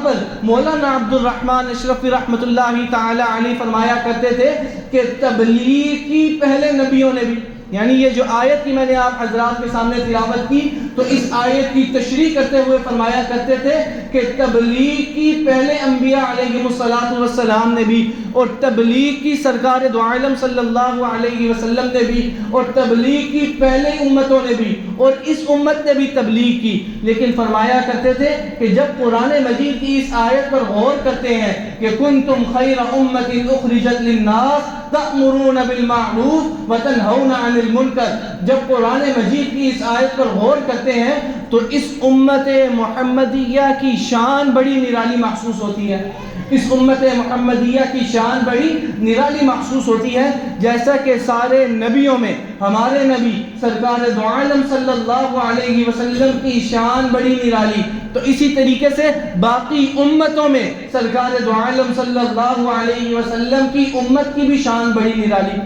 پر مولانا عبد الرحمن اشرفی رحمۃ اللہ تعالی علیہ فرمایا کرتے تھے کہ تبلیغ کی پہلے نبیوں نے بھی، یعنی یہ جو آیت کی میں نے آپ حضرات کے سامنے تلاوت کی تو اس آیت کی تشریح کرتے ہوئے فرمایا کرتے تھے کہ تبلیغ کی پہلے انبیاء علیہ السلام نے بھی، اور تبلیغ کی سرکار دو عالم صلی اللہ علیہ وسلم نے بھی، اور تبلیغ کی پہلے امتوں نے بھی، اور اس امت نے بھی تبلیغ کی۔ لیکن فرمایا کرتے تھے کہ جب قرآن مجید کی اس آیت پر غور کرتے ہیں کہ کنتم خیر امت اخرجت للناس تأمرون بالمعروف وتنہون عن المنکر، جب قرآن مجید کی اس آیت پر غور کرتے ہیں تو اس امت محمدیہ کی شان بڑی نرالی محسوس ہوتی ہے، اس امت محمدیہ کی شان بڑی نرالی محسوس ہوتی ہے، جیسا کہ سارے نبیوں میں ہمارے نبی سرکار دو عالم صلی اللہ علیہ وسلم کی شان بڑی نرالی، تو اسی طریقے سے باقی امتوں میں سرکار دو عالم صلی اللہ علیہ وسلم کی امت کی بھی شان بڑی نرالی۔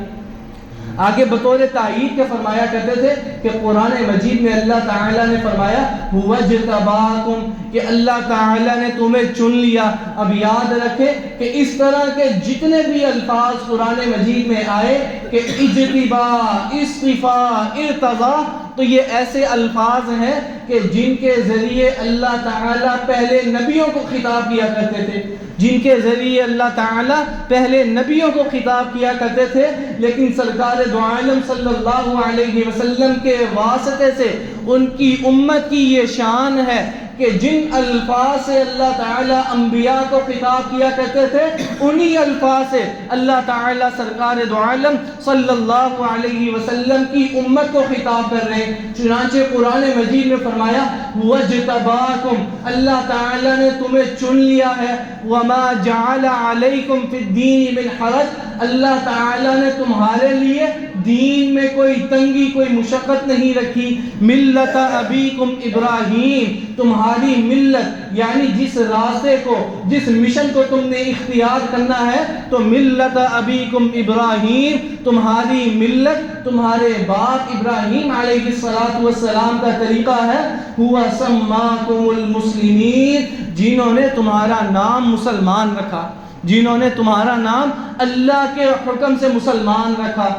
آگے بطور تائید کے فرمایا کرتے تھے کہ قرآن مجید میں اللہ تعالیٰ نے فرمایا هُوَ اجْتَبَاكُمْ، کہ اللہ تعالیٰ نے تمہیں چن لیا۔ اب یاد رکھیں کہ اس طرح کے جتنے بھی الفاظ قرآن مجید میں آئے کہ اجتباء، اصطفاء، ارتضاء، تو یہ ایسے الفاظ ہیں کہ جن کے ذریعے اللہ تعالیٰ پہلے نبیوں کو خطاب کیا کرتے تھے، جن کے ذریعے اللہ تعالیٰ پہلے نبیوں کو خطاب کیا کرتے تھے، لیکن سرکار دو عالم صلی اللہ علیہ وسلم کے واسطے سے ان کی امت کی یہ شان ہے کہ جن الفاظ سے اللہ تعالیٰ انبیاء کو خطاب کیا کرتے تھے انہی الفاظ سے اللہ تعالیٰ سرکار دو عالم صلی اللہ علیہ وسلم کی امت کو خطاب کر رہے ہیں۔ چنانچہ قرآن مجید میں فرمایا وَاجْتَبَاكُمْ، اللہ تعالیٰ نے تمہیں چن لیا ہے، وَمَا جَعَلَ عَلَيْكُمْ فِي الدِّينِ مِنْ حَرَجٍ، اللہ تعالیٰ نے تمہارے لیے دین میں کوئی تنگی، کوئی مشقت نہیں رکھی۔ ملت ابیکم ابراہیم، تمہاری ملت یعنی جس راستے کو، جس مشن کو تم نے اختیار کرنا ہے تو ملت ابیکم ابراہیم، تمہاری ملت تمہارے باپ ابراہیم علیہ السلام کا طریقہ ہے۔ ہوا سماکم المسلمین، جنہوں نے تمہارا نام مسلمان رکھا، جنہوں نے تمہارا نام اللہ کے حکم سے مسلمان رکھا۔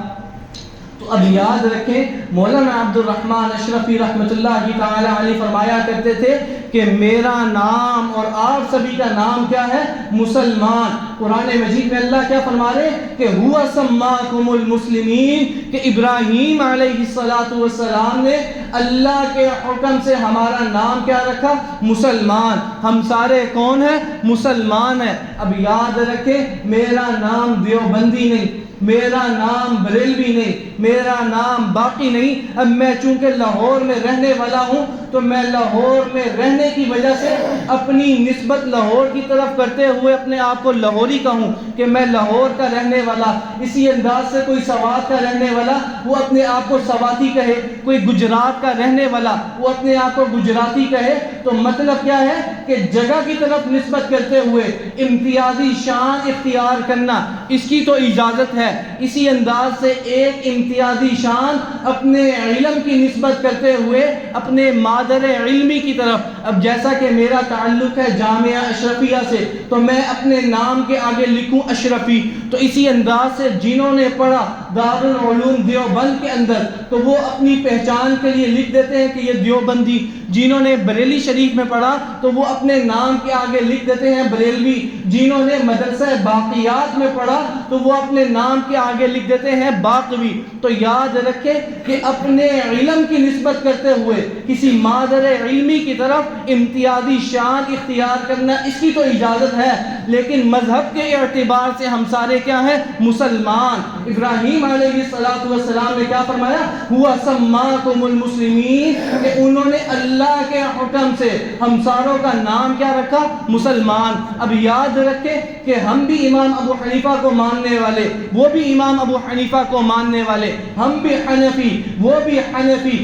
تو اب یاد رکھیں مولانا عبد الرحمن اشرفی رحمۃ اللہ تعالی علیہ فرمایا کرتے تھے کہ میرا نام اور آپ سبھی کا نام کیا ہے؟ مسلمان۔ قرآن مجید میں اللہ کیا فرما رہے کہ ہوا سماکم المسلمین، کہ ابراہیم علیہ السلام نے اللہ کے حکم سے ہمارا نام کیا رکھا؟ مسلمان۔ ہم سارے کون ہیں؟ مسلمان ہیں۔ اب یاد رکھیں میرا نام دیوبندی نہیں، میرا نام بریلوی نہیں، میرا نام باقی نہیں۔ اب میں چونکہ لاہور میں رہنے والا ہوں تو میں لاہور میں رہنے کی وجہ سے اپنی نسبت لاہور کی طرف کرتے ہوئے اپنے آپ کو لاہوری کہوں کہ میں لاہور کا رہنے والا۔ اسی انداز سے کوئی سوات کا رہنے والا وہ اپنے آپ کو سواتی کہے، کوئی گجرات کا رہنے والا وہ اپنے آپ کو گجراتی کہے، تو مطلب کیا ہے کہ جگہ کی طرف نسبت کرتے ہوئے امتیازی شان اختیار کرنا، اس کی تو اجازت ہے۔ اسی انداز سے ایک امتیازی شان اپنے علم کی نسبت کرتے ہوئے اپنے مادر علمی کی طرف، اب جیسا کہ میرا تعلق ہے جامعہ اشرفیہ سے تو میں اپنے نام کے آگے لکھوں اشرفی، تو اسی انداز سے جنہوں نے پڑھا دارالعلوم دیوبند کے اندر تو وہ اپنی پہچان کے لیے لکھ دیتے ہیں کہ یہ دیوبندی، جنہوں نے بریلی شریف میں پڑھا تو وہ اپنے نام کے آگے لکھ دیتے ہیں بریلوی، جنہوں نے مدرسہ باقیات میں پڑھا تو وہ اپنے نام کے آگے لکھ دیتے ہیں باقوی۔ تو یاد رکھیں کہ اپنے علم کی نسبت کرتے ہوئے کسی مادر علمی کی طرف امتیازی شان اختیار کرنا اس کی تو اجازت ہے، لیکن مذہب کے اعتبار سے ہم سارے کیا ہیں؟ مسلمان۔ ابراہیم علیہ السلام نے کیا فرمایا؟ ہوا سماکم المسلمین، کہ انہوں نے اللہ کے حکم سے ہم ساروں کا نام کیا رکھا؟ مسلمان۔ اب یاد رکھیں کہ ہم بھی امام ابو حنیفہ کو ماننے والے، وہ بھی امام ابو حنیفہ کو ماننے والے، ہم بھی حنفی وہ بھی حنفی،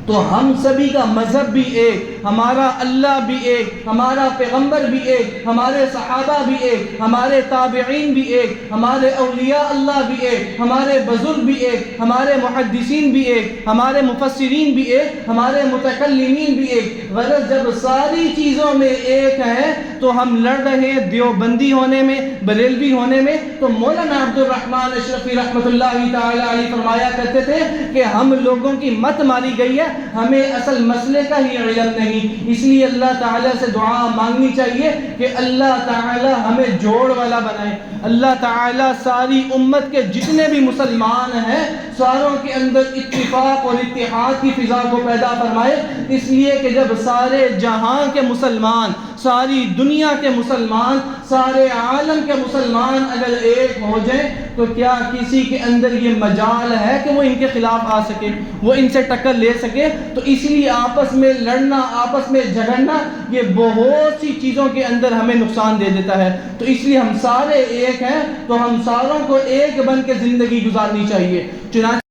تو ہم سبھی کا مذہب بھی ایک، ہمارا اللہ بھی ایک، ہمارا پیغمبر بھی ایک، ہمارے صحابہ بھی ایک، ہمارے تابعین بھی ایک، ہمارے اولیاء اللہ بھی ایک، ہمارے بزرگ بھی ایک، ہمارے محدثین بھی ایک، ہمارے مفسرین بھی ایک، ہمارے متکلمین بھی ایک۔ غرض جب ساری چیزوں میں ایک ہیں تو ہم لڑ رہے ہیں دیوبندی ہونے میں، بریلوی ہونے میں، تو مولانا عبد الرحمن اشرفی رحمۃ اللہ تعالی علیہ فرمایا کرتے تھے کہ ہم لوگوں کی مت ماری گئی ہے، ہمیں اصل مسئلے کا ہی علم نہیں، اس لیے اللہ تعالیٰ سے دعا مانگنی چاہیے کہ اللہ تعالیٰ ہمیں جوڑ والا بنائے، اللہ تعالیٰ ساری امت کے جتنے بھی مسلمان ہیں ساروں کے اندر اتفاق اور اتحاد کی فضا کو پیدا فرمائے، اس لیے کہ جب سارے جہاں کے مسلمان، ساری دنیا کے مسلمان، سارے عالم کے مسلمان اگر ایک ہو جائیں تو کیا کسی کے اندر یہ مجال ہے کہ وہ ان کے خلاف آ سکے، وہ ان سے ٹکر لے سکے؟ تو اس لیے آپس میں لڑنا، آپس میں جھگڑنا، یہ بہت سی چیزوں کے اندر ہمیں نقصان دے دیتا ہے۔ تو اس لیے ہم سارے ایک ہیں تو ہم ساروں کو ایک بن کے زندگی گزارنی چاہیے۔ چنانچہ